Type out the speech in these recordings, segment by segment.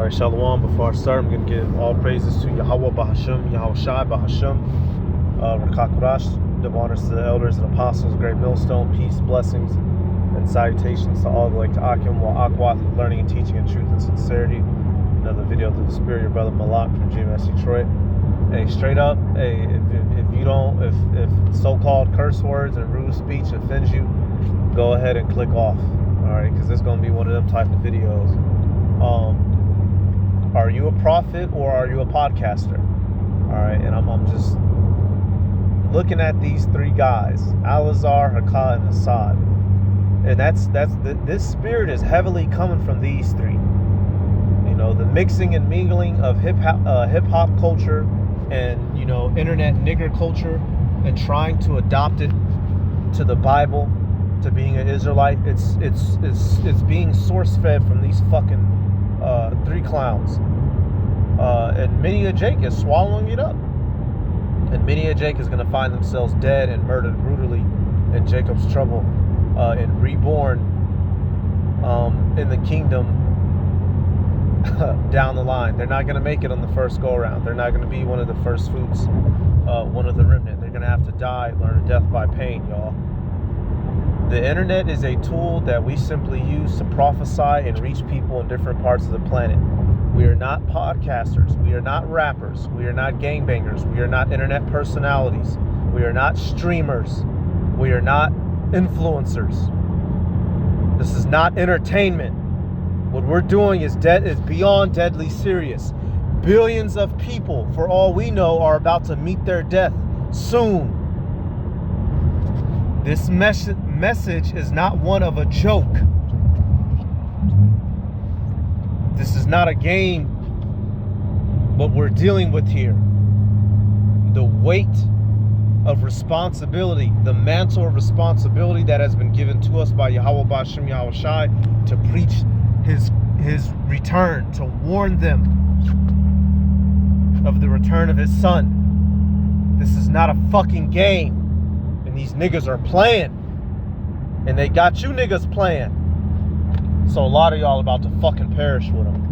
All right, Shalom. Before I start, I'm going to give all praises to Yahweh Bahasham, Yahweh Shai Bahasham, Rakakurash, give honors to the elders and apostles, great millstone, peace, blessings, and salutations to all the like to Akim, Wa Akwath, learning and teaching in truth and sincerity. Another video through the spirit, your brother Malak from GMS Detroit. Hey, straight up, hey, if you don't, if so-called curse words and rude speech offends you, go ahead and click off. All right, because it's going to be one of them type of videos. Are you a prophet or are you a podcaster? All right, and I'm just looking at these three guys, Alazar, Hakah, and Hassad, and this spirit is heavily coming from these three. You know, the mixing and mingling of hip hop culture and internet nigger culture, and trying to adopt it to the Bible, to being an Israelite. It's being source fed from these fucking three clowns, and many a Jake is swallowing it up, and many a Jake is going to find themselves dead and murdered brutally in Jacob's trouble, and reborn in the kingdom down the line. They're not going to make it on the first go around. They're not going to be one of the first fruits, one of the remnant. They're going to have to die, learn death by pain, y'all. The internet is a tool that we simply use to prophesy and reach people in different parts of the planet. We are not podcasters. We are not rappers. We are not gangbangers. We are not internet personalities. We are not streamers. We are not influencers. This is not entertainment. What we're doing is beyond deadly serious. Billions of people, for all we know, are about to meet their death soon. This message is not one of a joke. This is not a game. What we're dealing with here, the weight of responsibility, the mantle of responsibility that has been given to us by Yahweh Ba'ashem Yahweh Shai to preach his return, to warn them of the return of his son. This is not a fucking game. And these niggas are playing. And they got you niggas playing. So a lot of y'all about to fucking perish with them.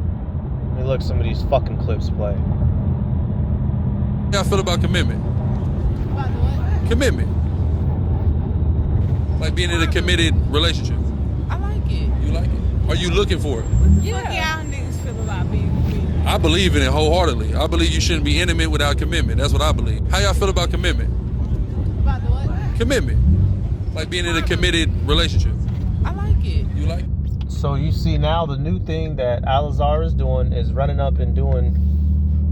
Let me look some of these fucking clips play. How I feel about commitment? About what? Commitment. Like being in a committed relationship. I like it. You like it? Are you looking for it? Yeah. Fuck y'all niggas feel about being committed. I believe in it wholeheartedly. I believe you shouldn't be intimate without commitment. That's what I believe. How y'all feel about commitment? About the what? Commitment. Like being in a committed relationship. I like it. You like it? So you see now the new thing that Alazar is doing is running up and doing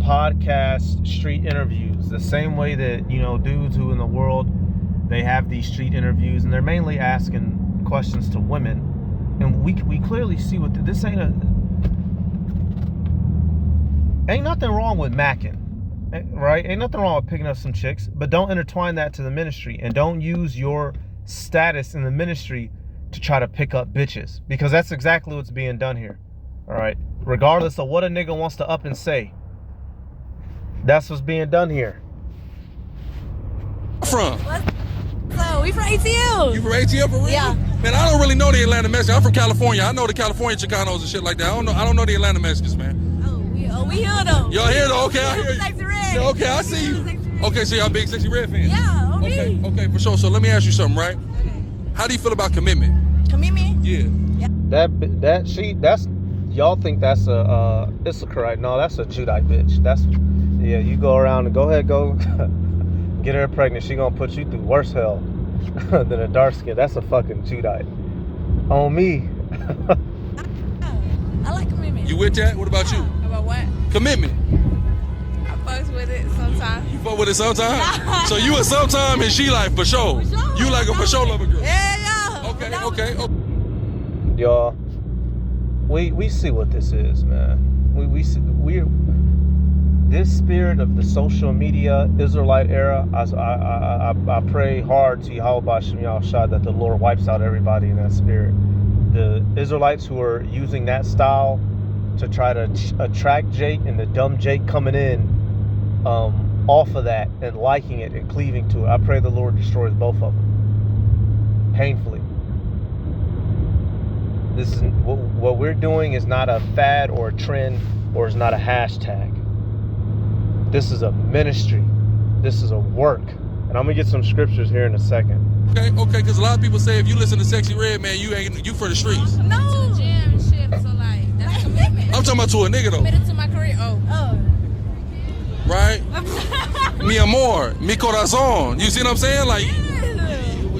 podcast street interviews. The same way that, dudes who in the world, they have these street interviews and they're mainly asking questions to women. And we clearly see what this ain't nothing wrong with macking, right? Ain't nothing wrong with picking up some chicks, but don't intertwine that to the ministry, and don't use your status in the ministry to try to pick up bitches, because that's exactly what's being done here. All right, regardless of what a nigga wants to up and say, that's what's being done here. From? So we from ATL. You from ATL for real? Yeah. Man, I don't really know the Atlanta Mexicans. I'm from California. I know the California Chicanos and shit like that. I don't know the Atlanta Mexicans, man. We here though. Y'all here though? Okay, I hear you. Sexy Red. Yeah, okay, I see you. Okay, so y'all big Sexy Red fans? Yeah, okay. Okay, for sure. So let me ask you something, right? Okay. How do you feel about commitment? Commitment? Yeah. That's y'all think that's a Issachar, right? No, that's a Judite bitch. You go around and go get her pregnant. She gonna put you through worse hell than a dark skin. That's a fucking Judite. On me. I like commitment. You with that? What about you? About what? Commitment. I fucks with it sometimes. You fuck with it sometimes? So you a sometime and she like for sure. For sure. You like a for sure lover girl. Yeah. Okay. Y'all, we see what this is, man. We're this spirit of the social media Israelite era. I pray hard to Yahweh Ba'ashem Yahweh Shai that the Lord wipes out everybody in that spirit. The Israelites who are using that style to try to attract Jake, and the dumb Jake coming in off of that and liking it and cleaving to it, I pray the Lord destroys both of them painfully. This is what we're doing is not a fad or a trend or it's not a hashtag. This is a ministry. This is a work. And I'm gonna get some scriptures here in a second. Okay, because a lot of people say if you listen to Sexy Red, man, you for the streets. No. To gym and shit, so like, that's a commitment. I'm talking about to a nigga though. Committed to my career. Oh. Right? Mi amor, mi corazón. You see what I'm saying? Like,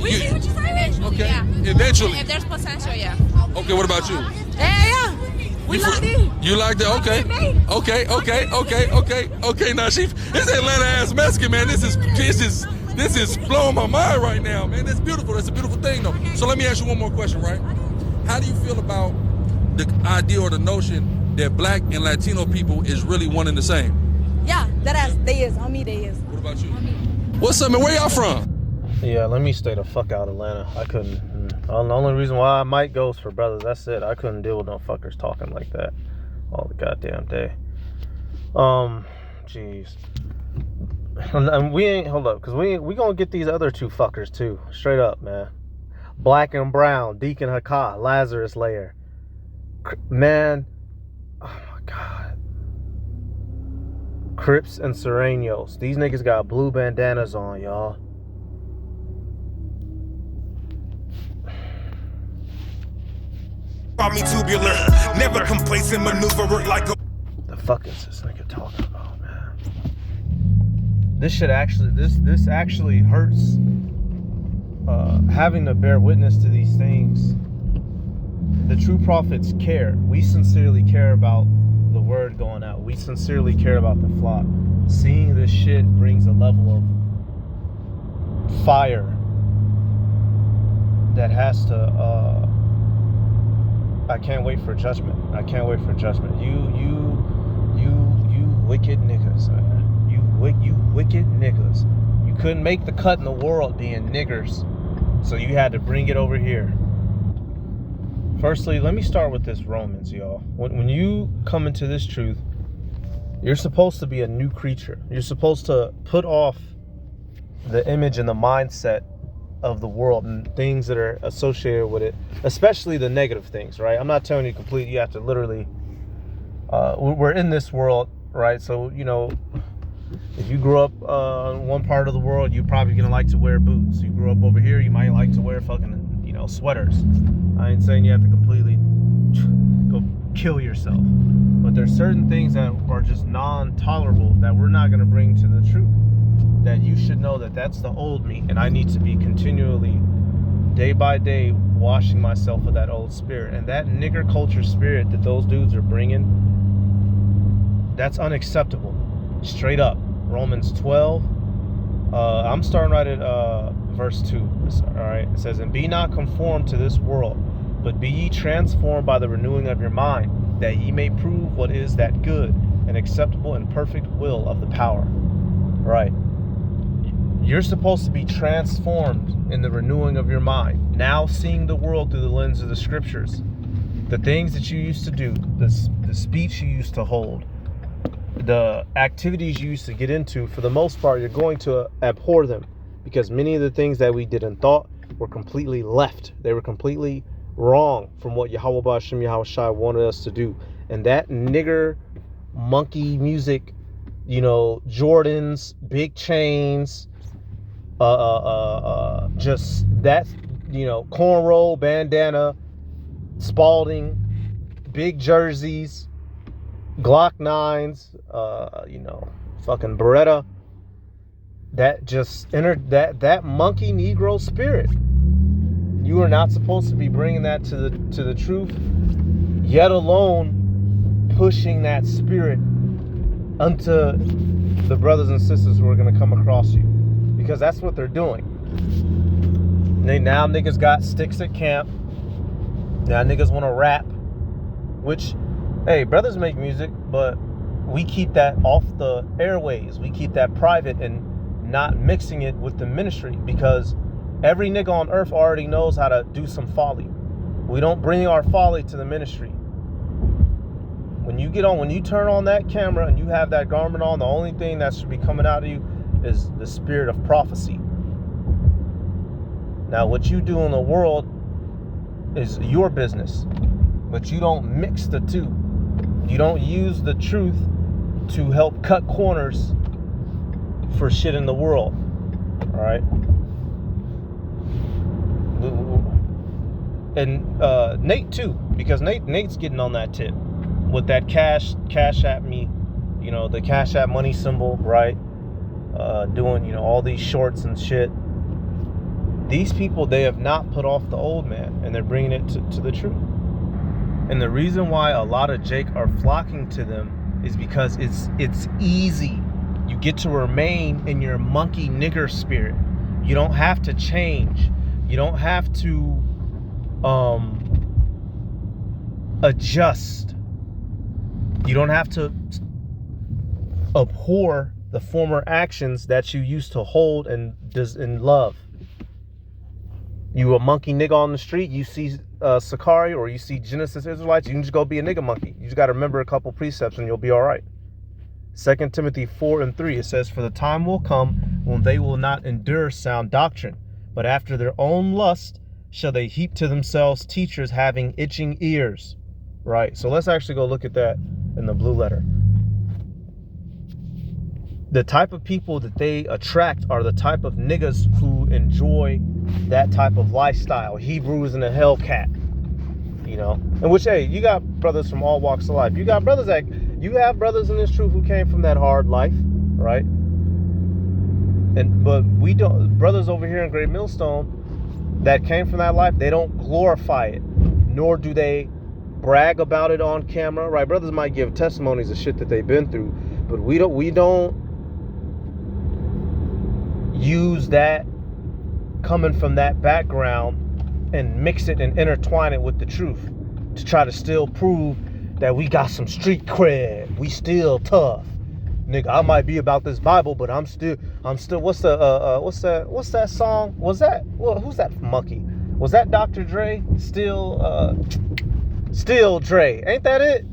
We see what you're saying. okay. Yeah. Eventually. If there's potential, yeah. Okay, what about you? Yeah. We locked in. You like that? Okay. Now this Atlanta ass Mexican, man. This is blowing my mind right now, man. That's beautiful. That's a beautiful thing, though. So let me ask you one more question, right? How do you feel about the idea or the notion that Black and Latino people is really one and the same? Yeah, they is. On me, they is. What about you? What's up, man? Where y'all from? Yeah, let me stay the fuck out of Atlanta. I couldn't. The only reason why I might go is for brothers. That's it. I couldn't deal with no fuckers talking like that all the goddamn day. Jeez. And we ain't, hold up, because we gonna get these other two fuckers too. Straight up, man. Black and Brown, Deacon Hakah, Lazarus Layer. Man, oh my God. Crips and Serenos. These niggas got blue bandanas on, y'all. Call me tubular, never complacent, maneuver like a. The fuck is this nigga talking about, man? This shit actually, this actually hurts. Having to bear witness to these things. The true prophets care. We sincerely care about the word going out. We sincerely care about the flock. Seeing this shit brings a level of fire that has to. I can't wait for judgment. I can't wait for judgment. You wicked niggas. You wicked niggas. You couldn't make the cut in the world being niggers, so you had to bring it over here. Firstly, let me start with this Romans, y'all. When you come into this truth, you're supposed to be a new creature. You're supposed to put off the image and the mindset of the world and things that are associated with it, especially the negative things, right? I'm not telling you completely. You have to literally, we're in this world, right? So, you know, if you grew up in one part of the world, you're probably gonna like to wear boots. You grew up over here, you might like to wear fucking, you know, sweaters. I ain't saying you have to completely go kill yourself, but there's certain things that are just non-tolerable that we're not gonna bring to the truth. That you should know that that's the old me, and I need to be continually, day by day, washing myself of that old spirit. And that nigger culture spirit that those dudes are bringing, that's unacceptable. Straight up. Romans 12. I'm starting right at verse 2. All right. It says, "And be not conformed to this world, but be ye transformed by the renewing of your mind, that ye may prove what is that good and acceptable and perfect will of the power." Right. You're supposed to be transformed in the renewing of your mind. Now seeing the world through the lens of the scriptures. The things that you used to do, the speech you used to hold, the activities you used to get into, for the most part, you're going to abhor them. Because many of the things that we did and thought were completely left. They were completely wrong from what Yahweh Ba'ashem Yahweh Shai wanted us to do. And that nigger, monkey music, you know, Jordans, big chains, just that, you know, cornrow, bandana, Spalding, big jerseys, Glock 9s, you know, fucking Beretta. That just entered that monkey Negro spirit. You are not supposed to be bringing that to the truth, yet alone pushing that spirit unto the brothers and sisters who are going to come across you. Because that's what they're doing. Now niggas got sticks at camp. Now niggas want to rap. Which, hey, brothers make music, but we keep that off the airways. We keep that private and not mixing it with the ministry. Because every nigga on earth already knows how to do some folly. We don't bring our folly to the ministry. When you turn on that camera and you have that garment on, the only thing that should be coming out of you is the spirit of prophecy. Now, what you do in the world is your business, but you don't mix the two. You don't use the truth to help cut corners for shit in the world. All right. And Nate too, because Nate's getting on that tip with that cash app me, you know, the Cash App money symbol, right? Doing, you know, all these shorts and shit. These people, they have not put off the old man, and they're bringing it to the truth. And the reason why a lot of Jake are flocking to them is because it's easy. You get to remain in your monkey nigger spirit. You don't have to change. You don't have to adjust. You don't have to abhor the former actions that you used to hold and love. You a monkey nigga on the street, you see Sakari or you see Genesis Israelites, you can just go be a nigga monkey. You just got to remember a couple precepts and you'll be all right. 2 Timothy 4:3, it says, "For the time will come when they will not endure sound doctrine, but after their own lust shall they heap to themselves teachers having itching ears." Right, so let's actually go look at that in the blue letter. The type of people that they attract are the type of niggas who enjoy that type of lifestyle. Hebrews and a Hellcat, you know. And which, hey, you got brothers from all walks of life. You have brothers in this truth who came from that hard life, right? But we don't. Brothers over here in Great Millstone that came from that life, they don't glorify it, nor do they brag about it on camera, right? Brothers might give testimonies of shit that they've been through, but we don't use that coming from that background and mix it and intertwine it with the truth to try to still prove that we got some street cred. We still tough. Nigga, I might be about this Bible, but I'm still what's that song? Who's that monkey? Was that Dr. Dre? Still Dre. Ain't that it?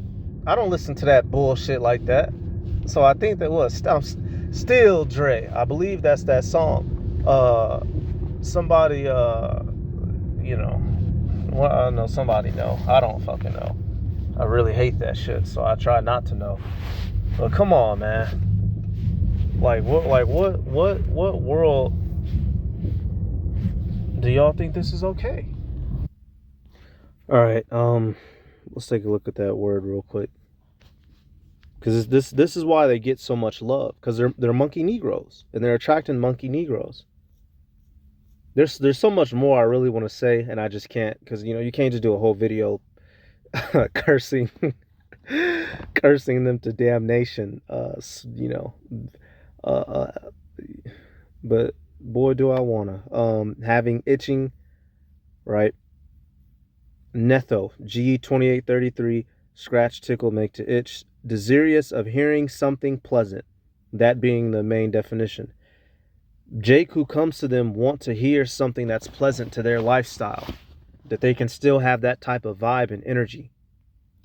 I don't listen to that bullshit like that. So I think that was Still Dre. I believe that's that song. Somebody, you know, well, I know somebody know. I don't fucking know. I really hate that shit, so I try not to know. But come on, man. What world do y'all think this is okay? All right, let's take a look at that word real quick. Because this is why they get so much love, because they're monkey Negroes, and they're attracting monkey Negroes. There's so much more I really want to say, and I just can't, because you can't just do a whole video cursing them to damnation. But boy, do I wanna. Having itching, right? Netho, G2833, scratch, tickle, make to itch. Desirous of hearing something pleasant, that being the main definition. Jake, who comes to them, want to hear something that's pleasant to their lifestyle, that they can still have that type of vibe and energy,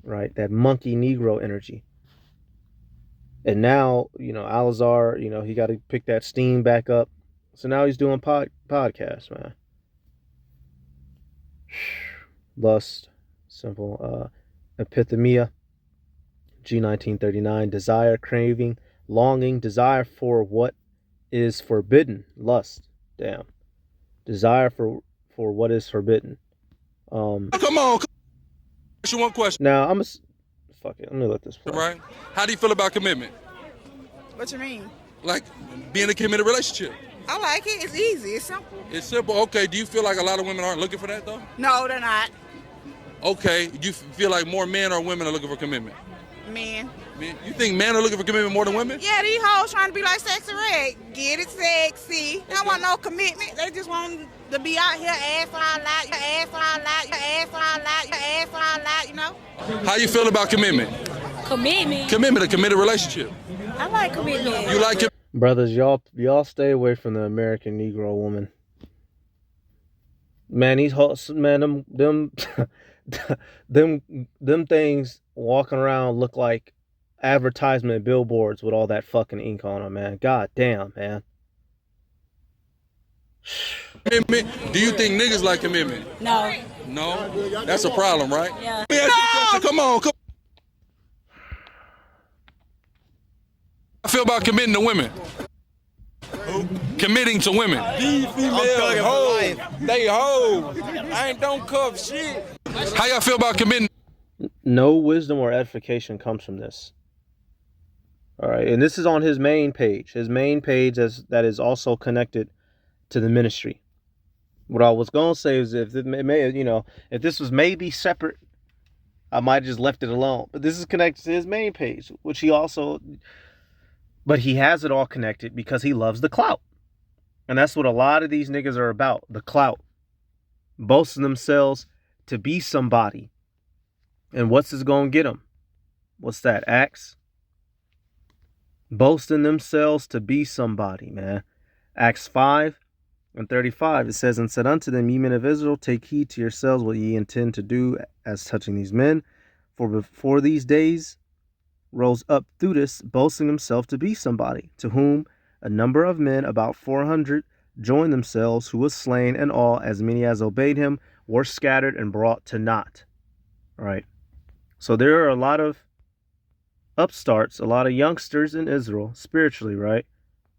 right? That monkey Negro energy. And now, Alazar, he got to pick that steam back up. So now he's doing podcasts, man. Lust, simple, epithemia. G1939, desire, craving, longing, desire for what is forbidden, lust, damn, desire for what is forbidden. Come on. Ask you one question. Now fuck it. Let me let this play. Right? How do you feel about commitment? What you mean? Like being in a committed relationship. I like it. It's easy. It's simple. It's simple. Okay. Do you feel like a lot of women aren't looking for that though? No, they're not. Okay. Do you feel like more men or women are looking for commitment? Men. You think men are looking for commitment more than women? Yeah, these hoes trying to be like Sexy Red. Get it sexy. They don't want no commitment. They just want to be out here ass all out, you know? How you feel about commitment? Commitment? Commitment, a committed relationship. I like commitment. You like it? Brothers, y'all stay away from the American Negro woman. Man, these hoes, man, them things walking around look like advertisement billboards with all that fucking ink on them, man. God damn, man. Commitment. Do you think niggas like commitment? No. No? That's a problem, right? Yeah. Let me ask you a question. Come on. I feel about committing to women. Committing to women. These females hoes. They hoes. I ain't don't cuff shit. How y'all feel about committing? No wisdom or edification comes from this. All right, and this is on his main page. His main page that is also connected to the ministry. What I was gonna say is if if this was maybe separate, I might have just left it alone. But this is connected to his main page, which he also, but he has it all connected because he loves the clout. And that's what a lot of these niggas are about, the clout. Boasting themselves to be somebody. And what's this gonna get them? What's that, Acts? Boasting themselves to be somebody, man. Acts 5:35, it says, and said unto them, ye men of Israel, take heed to yourselves what ye intend to do as touching these men. For before these days rose up Theudas, boasting himself to be somebody, to whom a number of men, about 400, joined themselves, who was slain, and all, as many as obeyed him, were scattered and brought to naught. All right. So there are a lot of upstarts, a lot of youngsters in Israel, spiritually, right,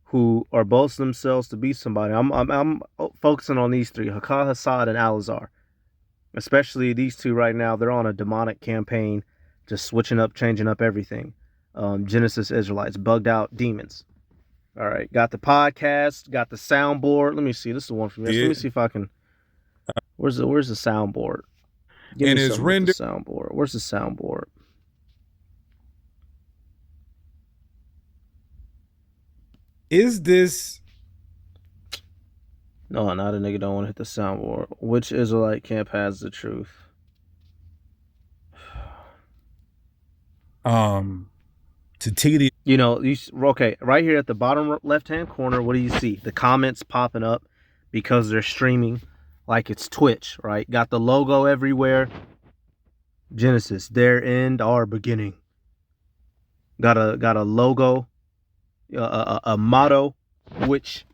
who are boasting themselves to be somebody. I'm focusing on these three, Hakah, Hassad, and Alazar. Especially these two right now. They're on a demonic campaign, just switching up, changing up everything. Genesis Israelites, bugged out demons. All right, got the podcast, got the soundboard. Let me see. This is the one from this. Let me see if I can. Where's the soundboard? Give and me it's something with rendered. the soundboard. Where's the soundboard? Is this? No, not a nigga don't want to hit the soundboard. Which Israelite camp has the truth? To TD. You know, okay, right here at the bottom left-hand corner, what do you see? The comments popping up because they're streaming like it's Twitch, right? Got the logo everywhere. Genesis, their end, our beginning. Got a logo, a motto, which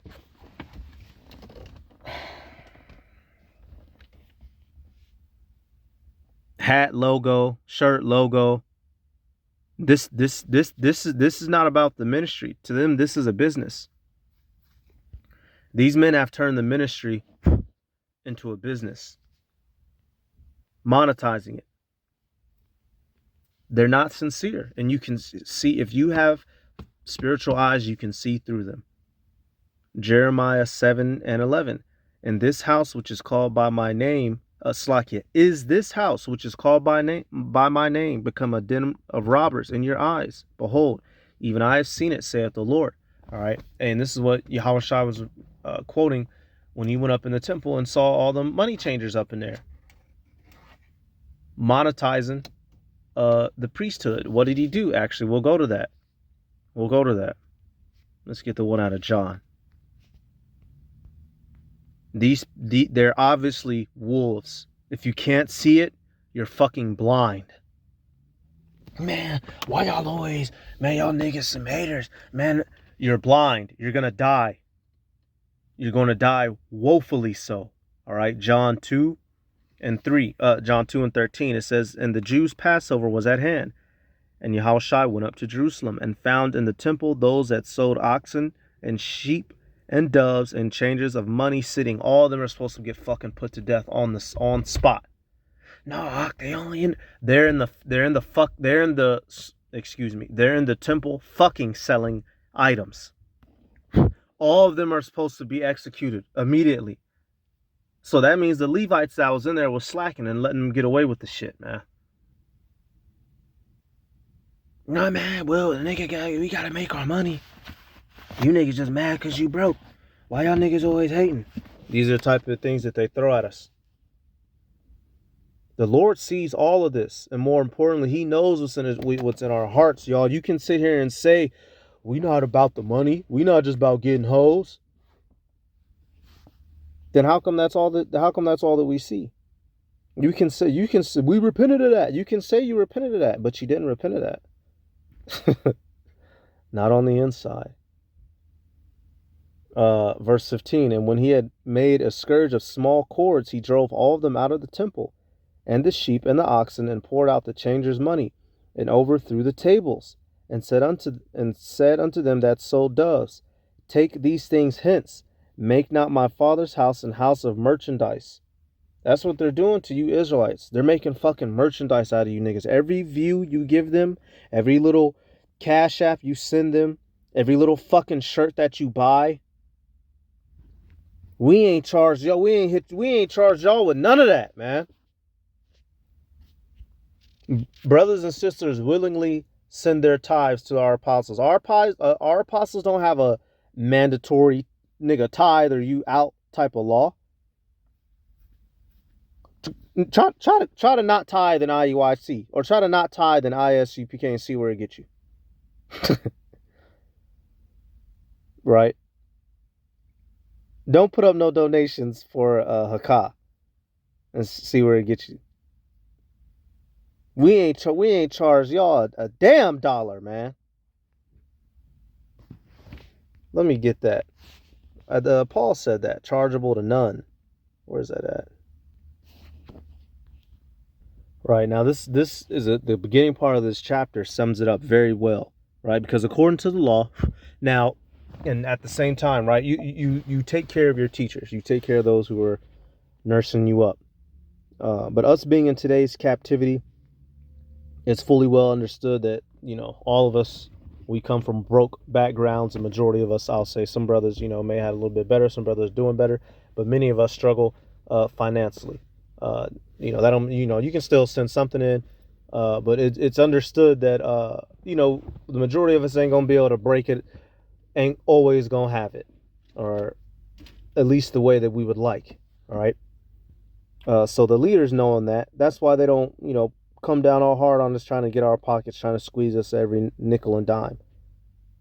hat logo, shirt logo. This is not about the ministry. To them, this is a business. These men have turned the ministry into a business, monetizing it. They're not sincere, and you can see, if you have spiritual eyes, you can see through them. Jeremiah 7:11, and this house which is called by my name, Slakia, is this house which is called by my name become a den of robbers in your eyes? Behold, even I have seen it, saith the Lord. All right, and this is what Yahushua was quoting when he went up in the temple and saw all the money changers up in there, monetizing the priesthood. What did he do? Actually, we'll go to that. Let's get the one out of John. They're obviously wolves. If you can't see it, you're fucking blind. Man, why y'all always, man, y'all niggas some haters. Man, you're blind. You're gonna die. You're gonna die woefully so. All right, John 2:13, it says, and the Jews' Passover was at hand, and Yahushua went up to Jerusalem, and found in the temple those that sold oxen and sheep and doves and changers of money sitting. All of them are supposed to get fucking put to death on spot. No, they're in the temple fucking selling items. All of them are supposed to be executed immediately. So that means the Levites that was in there was slacking and letting them get away with the shit, man. No, man, well, we gotta make our money. You niggas just mad because you broke. Why y'all niggas always hating? These are the type of things that they throw at us. The Lord sees all of this. And more importantly, he knows what's in our hearts, y'all. You can sit here and say, we not about the money. We not just about getting hoes. Then how come that's all that we see? You can say, we repented of that. You can say you repented of that, but you didn't repent of that. Not on the inside. Verse 15, and when he had made a scourge of small cords, he drove all of them out of the temple, and the sheep and the oxen, and poured out the changers' money, and overthrew the tables, and said unto them that sold doves, take these things hence, make not my father's house an house of merchandise. That's what they're doing to you Israelites. They're making fucking merchandise out of you niggas. Every view you give them, every little cash app you send them, every little fucking shirt that you buy, we ain't charged y'all. We ain't charged y'all with none of that, man. Brothers and sisters willingly send their tithes to our apostles. Our apostles don't have a mandatory nigga tithe or you out type of law. Try to not tithe in IUIC, or try to not tithe in ISUPK and see where it gets you. Right? Don't put up no donations for Hakah and see where it gets you. We ain't charged y'all a damn dollar, man. Let me get that. Paul said that, chargeable to none. Where's that at? Right, now this is the beginning part of this chapter sums it up very well, right? Because according to the law, now, and at the same time, right, you take care of your teachers, you take care of those who are nursing you up. But us being in today's captivity, it's fully well understood that, you know, all of us, we come from broke backgrounds. The majority of us, I'll say, some brothers, you know, may have a little bit better, some brothers doing better, but many of us struggle financially. You know, that don't, you know, you can still send something in, but it's understood that, you know, the majority of us ain't gonna be able to break it, ain't always gonna have it, or at least the way that we would like. All right. So the leaders knowing that, that's why they don't, you know, come down all hard on us, trying to get our pockets, trying to squeeze us every nickel and dime.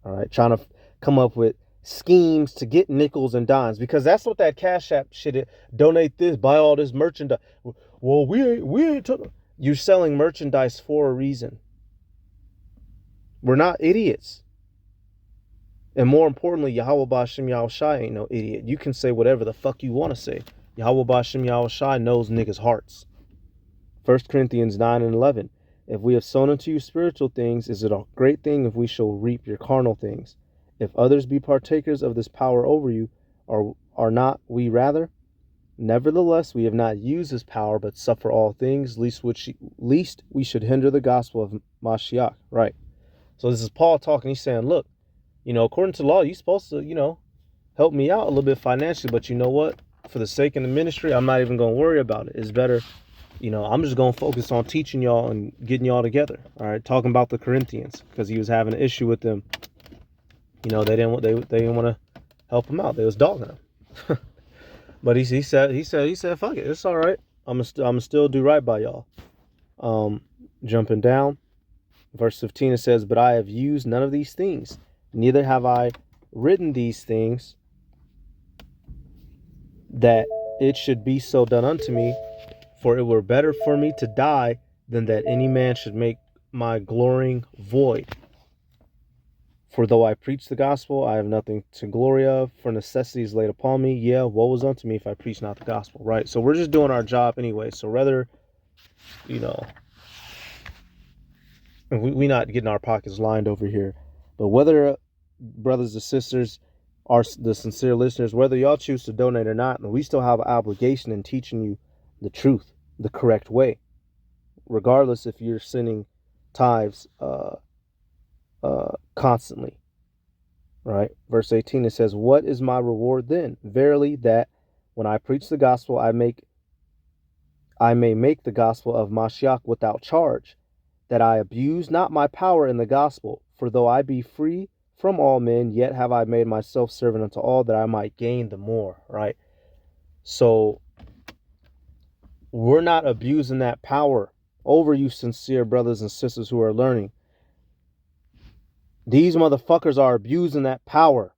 All right. Trying to come up with schemes to get nickels and dimes, because that's what that Cash App shit is. Donate this, buy all this merchandise. Well, we ain't you're selling merchandise for a reason. We're not idiots. And more importantly, Yahweh Ba'Shem Yahushai ain't no idiot. You can say whatever the fuck you want to say. Yahweh Ba'Shem Yahushai knows niggas' hearts. 1 Corinthians 9:11. If we have sown unto you spiritual things, is it a great thing if we shall reap your carnal things? If others be partakers of this power over you, are not we rather? Nevertheless, we have not used this power, but suffer all things, least we should hinder the gospel of Mashiach. Right. So this is Paul talking. He's saying, look, you know, according to law, you're supposed to, you know, help me out a little bit financially, but you know what? For the sake of the ministry, I'm not even going to worry about it. It's better, you know, I'm just going to focus on teaching y'all and getting y'all together. All right. Talking about the Corinthians, because he was having an issue with them. You know, they didn't want to help him out. They was dogging him. But he said, fuck it, it's all right. I'm gonna still do right by y'all. Jumping down, verse 15, it says, but I have used none of these things, neither have I written these things, that it should be so done unto me, for it were better for me to die than that any man should make my glorying void. For though I preach the gospel, I have nothing to glory of, for necessity is laid upon me. Yeah, woe is unto me if I preach not the gospel, right? So we're just doing our job anyway. So rather, you know, we not getting our pockets lined over here. But whether, brothers and sisters, are the sincere listeners, whether y'all choose to donate or not, we still have an obligation in teaching you the truth, the correct way, regardless if you're sending tithes constantly. Right? Verse 18, it says, what is my reward then? Verily, that when I preach the gospel, I may make the gospel of Mashiach without charge, that I abuse not my power in the gospel. For though I be free from all men, yet have I made myself servant unto all, that I might gain the more. Right? So we're not abusing that power over you sincere brothers and sisters who are learning. These motherfuckers are abusing that power.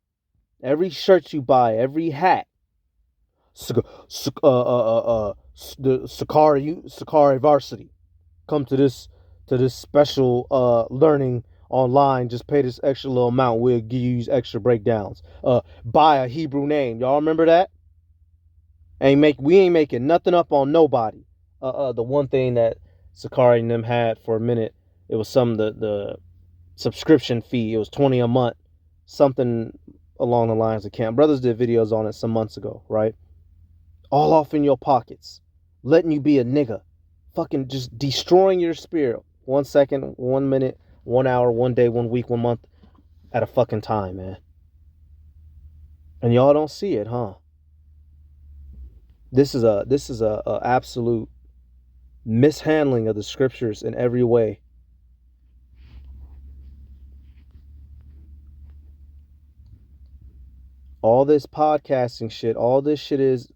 Every shirt you buy, every hat, the Sakari Varsity, come to this special learning online. Just pay this extra little amount. We'll give you extra breakdowns. Buy a Hebrew name. Y'all remember that? We ain't making nothing up on nobody. The one thing that Sakari and them had for a minute, it was some the subscription fee. It was $20 a month, something along the lines of Camp Brothers did videos on it some months ago, right? All off in your pockets, letting you be a nigga, fucking just destroying your spirit 1 second, 1 minute, 1 hour, 1 day, 1 week, 1 month at a fucking time, man. And y'all don't see it, huh? This is a absolute mishandling of the scriptures in every way. All this podcasting shit, all this shit is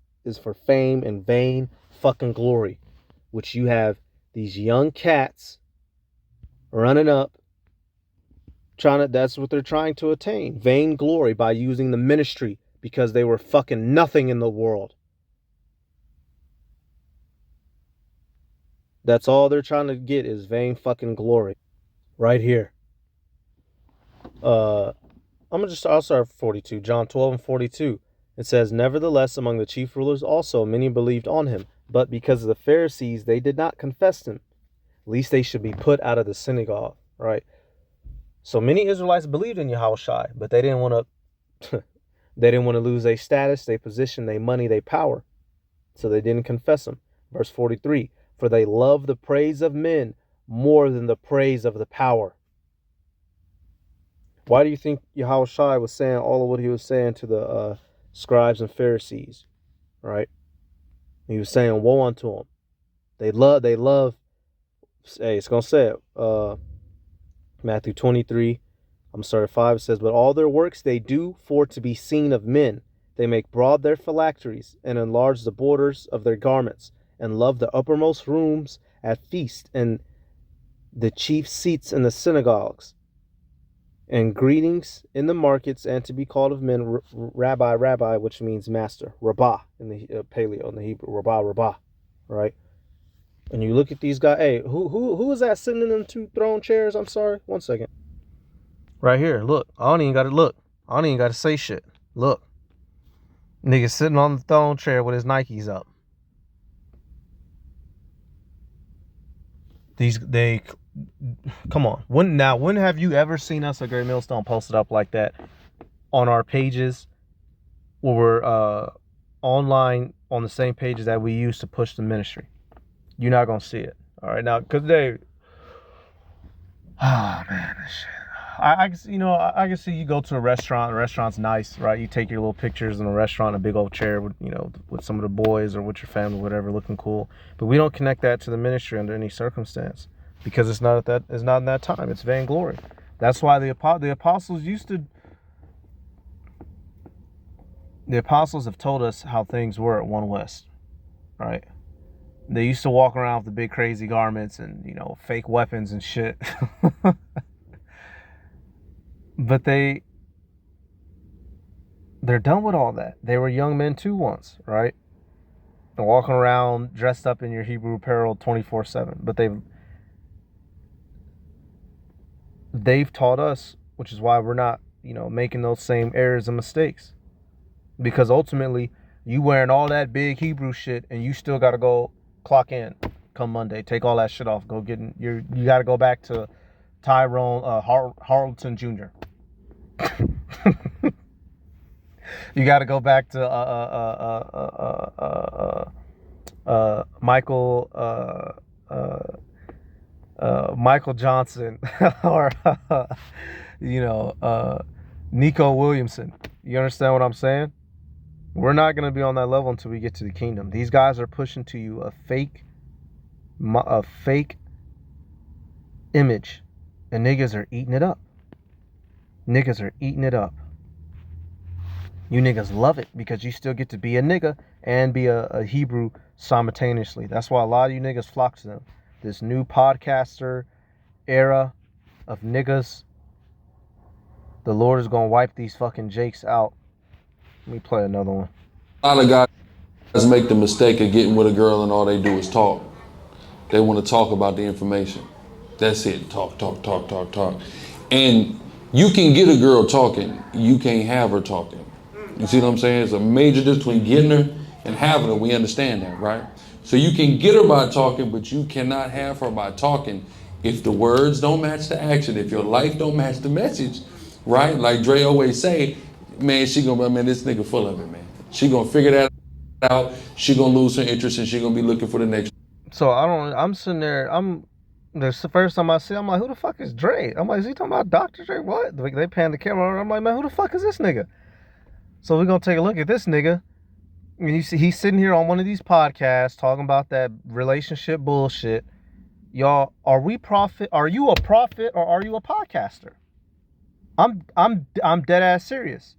for fame and vain fucking glory, which you have these young cats running up that's what they're trying to attain, vain glory, by using the ministry because they were fucking nothing in the world. That's all they're trying to get is vain fucking glory. Right here. I'll start 42. John 12:42. It says, nevertheless, among the chief rulers also many believed on him, but because of the Pharisees they did not confess him, lest they should be put out of the synagogue. Right? So many Israelites believed in Yahushua, but they didn't want to lose their status, their position, their money, their power. So they didn't confess him. Verse 43. For they love the praise of men more than the praise of the power. Why do you think Yahushua was saying all of what he was saying to the scribes and Pharisees? Right? He was saying, woe unto them. They love, hey, it's going to say it. Matthew 23, 5, it says, but all their works they do for to be seen of men. They make broad their phylacteries and enlarge the borders of their garments, and love the uppermost rooms at feast and the chief seats in the synagogues, and greetings in the markets, and to be called of men rabbi, rabbi, which means master, rabbah in the paleo, in the Hebrew, rabbah, right? And you look at these guys. Hey, who is that sitting in them two throne chairs? I'm sorry, 1 second. Right here, look. I don't even got to look. I don't even got to say shit. Look, nigga sitting on the throne chair with his Nikes up. Come on. When have you ever seen us at Great Millstone posted up like that on our pages, where we're online on the same pages that we use to push the ministry? You're not gonna see it. All right, now, cause man, this shit. I can see you go to a restaurant. The restaurant's nice, right? You take your little pictures in a restaurant, a big old chair with, with some of the boys or with your family, whatever, looking cool. But we don't connect that to the ministry under any circumstance, because it's not in that time. It's vainglory. That's why the apostles the apostles have told us how things were at One West, right? They used to walk around with the big crazy garments and, fake weapons and shit. But they're done with all that. They were young men too once, right? And walking around dressed up in your Hebrew apparel 24/7. But they've taught us, which is why we're not, making those same errors and mistakes. Because ultimately, you wearing all that big Hebrew shit and you still got to go clock in come Monday. Take all that shit off. Go get in. You got to go back to Tyrone Harleton Jr. You got to go back to Michael Johnson or Nico Williamson. You understand what I'm saying? We're not going to be on that level until we get to the kingdom. These guys are pushing to you a fake image, and niggas are eating it up. Niggas are eating it up. You niggas love it because you still get to be a nigga and be a Hebrew simultaneously. That's why a lot of you niggas flock to them. This new podcaster era of niggas, the Lord is going to wipe these fucking jakes out. Let me play another one. A lot of guys make the mistake of getting with a girl and all they do is talk. They want to talk about the information. That's it. Talk. And you can get a girl talking. You can't have her talking. You see what I'm saying? It's a major difference between getting her and having her. We understand that, right? So you can get her by talking, but you cannot have her by talking If the words don't match the action, if your life don't match the message, right? Like Dre always say, man, this nigga full of it, man. She gonna figure that out. She gonna lose her interest and she gonna be looking for the next. So I'm sitting there, this the first time I see, I'm like, who the fuck is Dre? I'm like, is he talking about Dr. Dre? What? They pan the camera over. I'm like, man, who the fuck is this nigga? So we're gonna take a look at this nigga. And you see, he's sitting here on one of these podcasts talking about that relationship bullshit. Y'all, are you a prophet or are you a podcaster? I'm dead ass serious.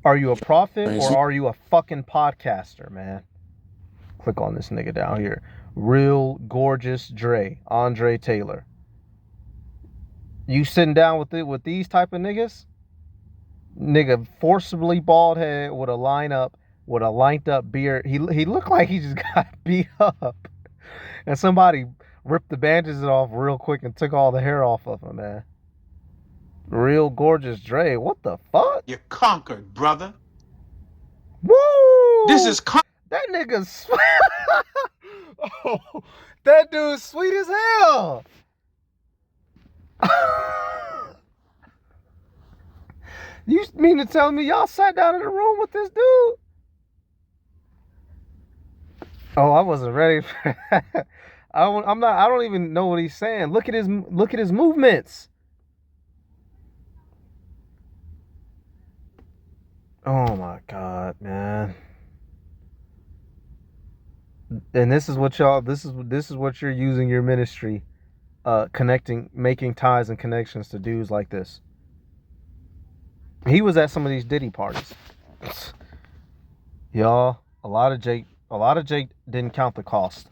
Are you a prophet or are you a fucking podcaster, man? Click on this nigga down here. Real gorgeous Dre, Andre Taylor. You sitting down with these type of niggas? Nigga, forcibly bald head with a lined up beard. He looked like he just got beat up. And somebody ripped the bandages off real quick and took all the hair off of him, man. Real gorgeous Dre. What the fuck? You conquered, brother. Woo! This is that nigga's sweet. Oh, that dude's sweet as hell. You mean to tell me y'all sat down in the room with this dude? Oh, I wasn't ready for that. I don't even know what he's saying. Look at his movements. Oh my God, man. And this is what you're using your ministry, making ties and connections to dudes like this. He was at some of these Diddy parties. Y'all, a lot of Jake didn't count the cost.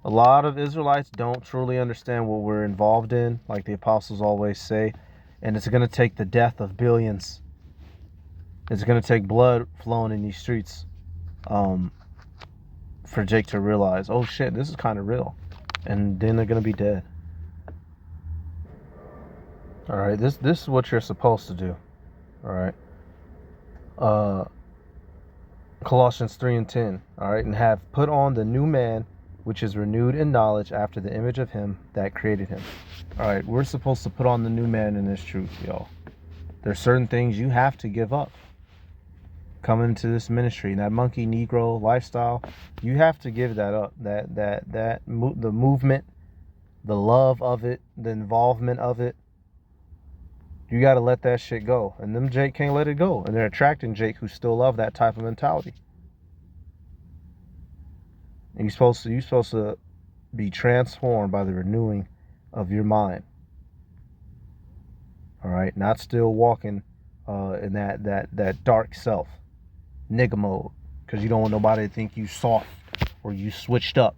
A lot of Israelites don't truly understand what we're involved in, like the apostles always say, and it's going to take the death of billions. It's going to take blood flowing in these streets for Jake to realize, oh shit, this is kind of real. And then they're going to be dead. All right, this is what you're supposed to do. All right. Colossians 3:10. All right, and have put on the new man, which is renewed in knowledge after the image of him that created him. All right, we're supposed to put on the new man in this truth, y'all. There's certain things you have to give up. Coming into this ministry, that monkey Negro lifestyle, you have to give that up. The movement, the love of it, the involvement of it. You got to let that shit go. And them Jake can't let it go. And they're attracting Jake who still love that type of mentality. And you're supposed to be transformed by the renewing of your mind. All right, not still walking in that dark self, nigga mode, because you don't want nobody to think you soft or you switched up.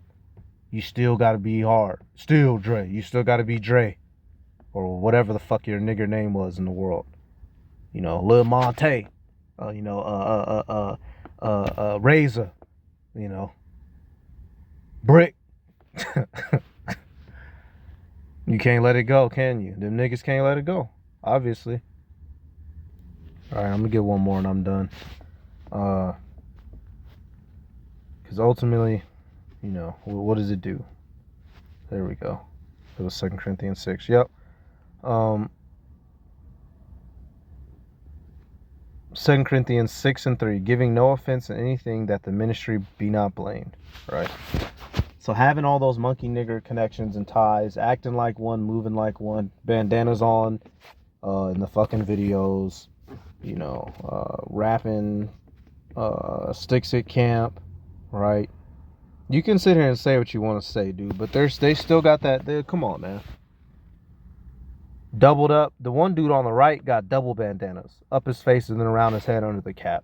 You still got to be hard. Still Dre. You still got to be Dre. Or whatever the fuck your nigger name was in the world. You know, Lil Monte. Razor. You know. Brick. You can't let it go, can you? Them niggas can't let it go. Obviously. Alright, I'm gonna get one more and I'm done. Because ultimately, you know, what does it do? There we go. It was 2 Corinthians 6. Yep. 2 Corinthians 6:3, giving no offense in anything that the ministry be not blamed. Right? So having all those monkey nigger connections and ties, acting like one, moving like one, bandanas on in the fucking videos, you know, rapping, sticks at camp, right? You can sit here and say what you want to say, dude, but they still got that. Come on, man. Doubled up. The one dude on the right got double bandanas up his face and then around his head under the cap.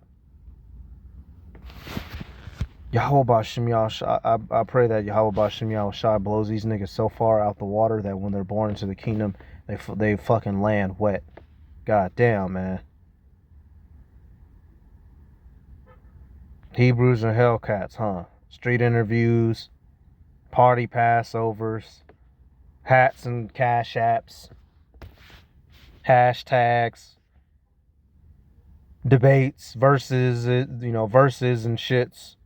Yahweh B'Shem Yahushua, I pray that Yahweh B'Shem Yahushua blows these niggas so far out the water that when they're born into the kingdom, they fucking land wet. God damn, man. Hebrews and Hellcats, huh? Street interviews, party Passovers, hats and cash apps, hashtags, debates, verses and shits.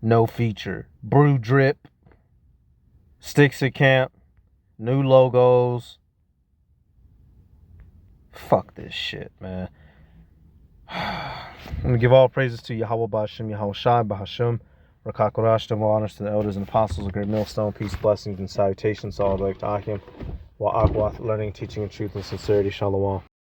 No feature. Brew drip. Sticks at camp. New logos. Fuck this shit, man. I'm going to give all praises to Yahweh Ba'Hashem, Yahweh Shai Ba'Hashem. Rakakorash, double honors to the elders and apostles of Great Millstone. Peace, blessings, and salutations to all the Achim. Wa Agwath, learning, teaching, and truth and sincerity. Shalom.